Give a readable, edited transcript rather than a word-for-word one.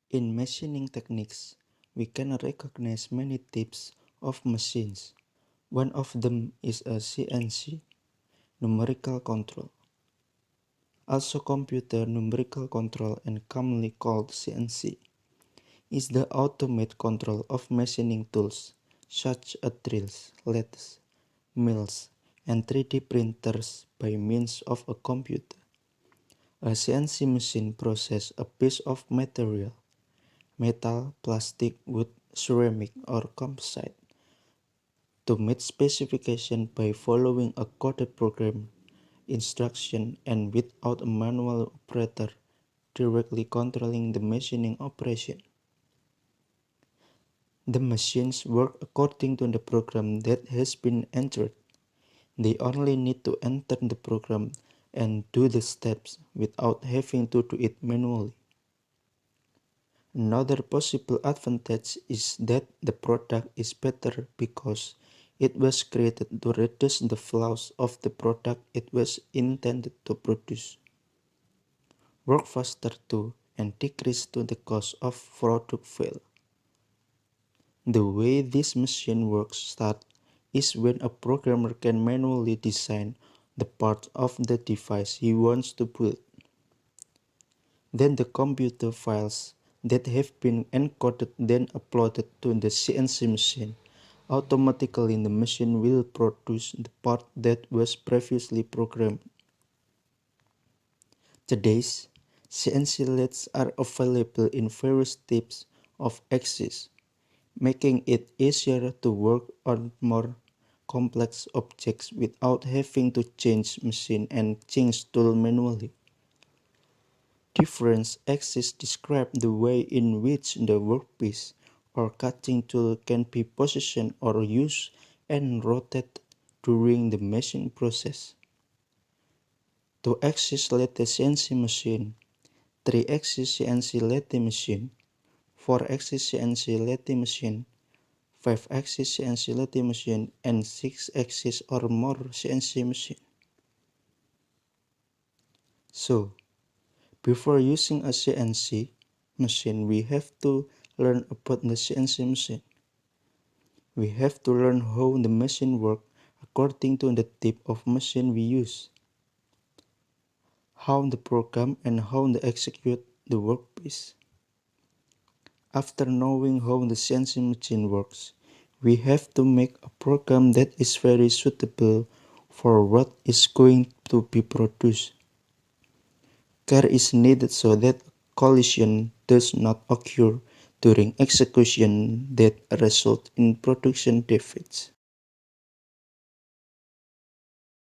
In machining techniques, we can recognize many types of machines. One of them is a CNC, numerical control. Also computer numerical control, and commonly called CNC, is the automated control of machining tools such as drills, lathes, mills, and 3D printers by means of a computer. A CNC machine processes a piece of material, metal, plastic, wood, ceramic, or composite, to meet specification by following a coded program instruction and without a manual operator directly controlling the machining operation. The machines work according to the program that has been entered. They only need to enter the program and do the steps without having to do it manually. Another possible advantage is that the product is better because it was created to reduce the flaws of the product it was intended to produce, work faster too, and decrease to the cost of product fail. The way this machine works starts is when a programmer can manually design the parts of the device he wants to build. Then the computer files that have been encoded then uploaded to the CNC machine. Automatically the machine will produce the part that was previously programmed. Today's CNC lathes are available in various types of axes, making it easier to work on more complex objects without having to change machine and change tool manually. Different axes describe the way in which the workpiece or cutting tool can be positioned or used and rotated during the machining process. 2-axis lathe CNC machine, 3-axis CNC lathe machine, 4-axis CNC lathe machine, 5-axis CNC lathe machine, and 6-axis or more CNC machine. So, before using a CNC machine, we have to learn about the CNC machine. We have to learn how the machine works according to the type of machine we use, how the program and how to execute the workpiece. After knowing how the CNC machine works, we have to make a program that is very suitable for what is going to be produced. Care is needed so that collision does not occur during execution that result in production defects.